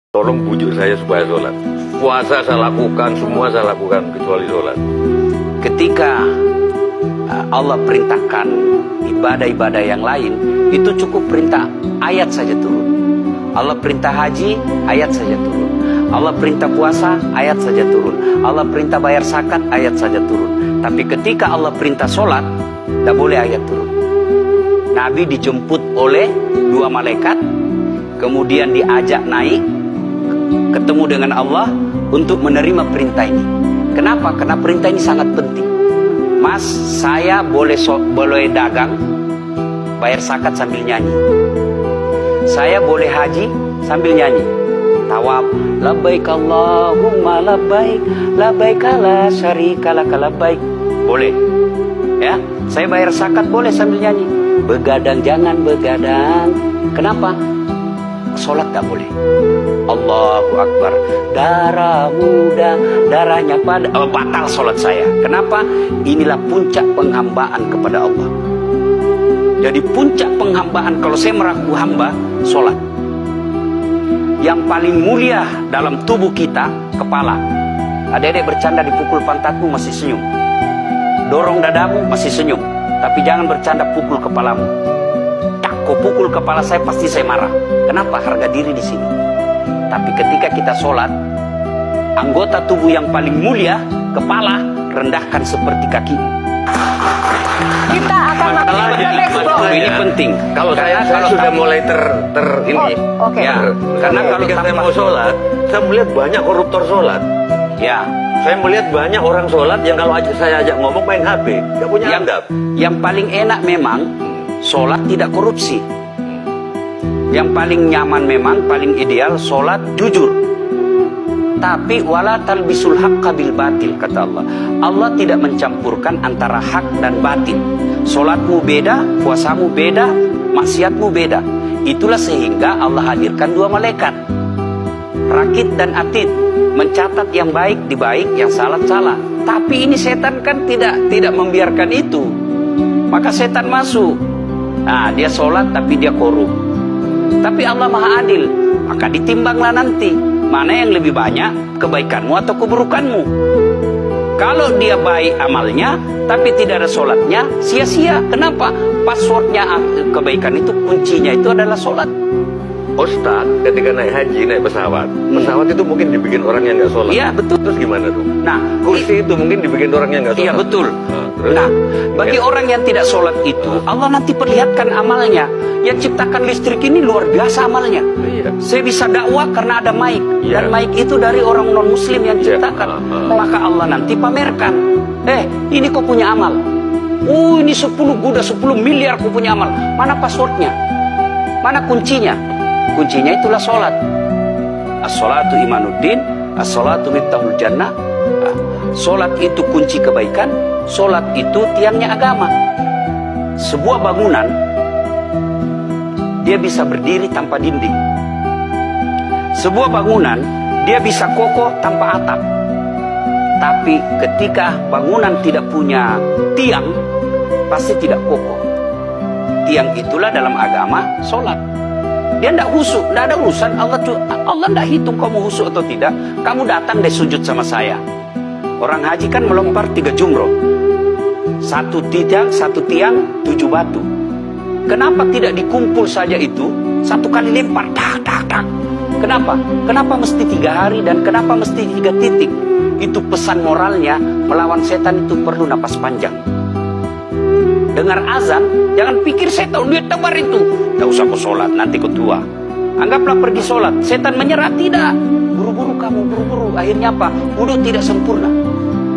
Tolong bujuk saya supaya sholat. Puasa saya lakukan, semua saya lakukan kecuali sholat. Ketika Allah perintahkan ibadah-ibadah yang lain, itu cukup perintah ayat saja turun. Allah perintah haji, ayat saja turun. Allah perintah puasa, ayat saja turun. Allah perintah bayar zakat, ayat saja turun. Tapi ketika Allah perintah sholat, tidak boleh ayat turun. Nabi dijemput oleh dua malaikat, kemudian diajak naik, ketemu dengan Allah untuk menerima perintah ini. Kenapa? Karena perintah ini sangat penting. Mas, saya boleh dagang, bayar zakat sambil nyanyi. Saya boleh haji sambil nyanyi. Tawaf, labbaik Allahumma labbaik, labbaik la syarika lak labbaik. Boleh. Ya, saya bayar zakat boleh sambil nyanyi. Begadang jangan begadang. Kenapa? Sholat tak boleh. Allahu Akbar. Darah muda, darahnya pada batal sholat saya. Kenapa? Inilah puncak penghambaan kepada Allah. Jadi puncak penghambaan kalau saya meraku hamba, sholat. Yang paling mulia dalam tubuh kita, kepala. Adik-adik bercanda dipukul pantatmu masih senyum. Dorong dadamu masih senyum. Tapi jangan bercanda pukul kepalamu. Kau pukul kepala saya pasti saya marah. Kenapa? Harga diri di sini. Tapi ketika kita sholat, anggota tubuh yang paling mulia, kepala, rendahkan seperti kakimu. Kita akan ini penting. Kalau saya sudah mulai ini. Oke. Ya, karena kalau ketika saya mau sholat, saya melihat banyak koruptor sholat. Ya, Saya melihat banyak orang sholat yang kalau saya ajak ngomong main HP, nggak punya adab. yang paling enak memang sholat tidak korupsi. Yang paling nyaman memang, paling ideal sholat jujur. Tapi wala talbisul haqqa bil batil, kata Allah. Allah tidak mencampurkan antara hak dan batil. Sholatmu beda, puasamu beda, maksiatmu beda. Itulah sehingga Allah hadirkan dua malaikat, Rakit dan Atid, mencatat yang baik di baik, yang salah salah. Tapi ini setan kan tidak membiarkan itu. Maka setan masuk. Nah, dia sholat tapi dia korup. Tapi Allah Maha Adil. Maka ditimbanglah nanti mana yang lebih banyak, kebaikanmu atau keburukanmu. Kalau dia baik amalnya tapi tidak ada sholatnya, sia-sia. Kenapa? Passwordnya kebaikan itu, kuncinya itu adalah sholat. Ustaz, ketika naik haji, naik pesawat itu mungkin dibikin orang yang nggak sholat. Iya, betul. Terus gimana tuh? Nah, kursi itu mungkin dibikin orang yang nggak sholat. iya, betul. Terus? Nah, bagi orang yang tidak sholat itu, Allah nanti perlihatkan amalnya. Yang ciptakan listrik ini luar biasa amalnya. Iya. Saya bisa dakwah karena ada mic. Iya. Dan mic itu dari orang non-muslim yang ciptakan. Maka Allah nanti pamerkan. Ini kau punya amal. Ini 10 miliar kau punya amal. Mana passwordnya? Mana kuncinya? Kuncinya itulah sholat. As-sholatu imanuddin, as-sholatu miftahul jannah. Sholat itu kunci kebaikan, sholat itu tiangnya agama. Sebuah bangunan, dia bisa berdiri tanpa dinding. Sebuah bangunan, dia bisa kokoh tanpa atap. Tapi ketika bangunan tidak punya tiang, pasti tidak kokoh. Tiang itulah dalam agama sholat. Dia tidak husuk, tidak ada urusan. Allah tidak hitung kamu husuk atau tidak. Kamu datang deh sujud sama saya. Orang haji kan melempar 3 jumroh. 1 tiang, 7 batu. Kenapa tidak dikumpul saja itu? 1 kali lempar, tak. Kenapa? Kenapa mesti 3 hari dan kenapa mesti 3 titik? Itu pesan moralnya, melawan setan itu perlu napas panjang. Dengar azan, jangan pikir saya tahu duit tebar itu. Tidak usah kau sholat, nanti kau tua. Anggaplah pergi sholat. Setan menyerah, tidak. Buru-buru kamu, buru-buru. Akhirnya apa? Wudhu tidak sempurna.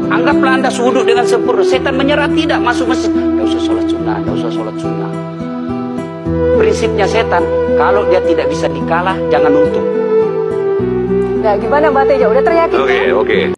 Anggaplah anda wudhu dengan sempurna. Setan menyerah, tidak. Masuk masjid. Tidak usah sholat sunnah, tidak usah sholat sunnah. Prinsipnya setan, kalau dia tidak bisa dikalah, jangan untung. Ya, gimana Mbak Teja? Udah teryakin? Oke.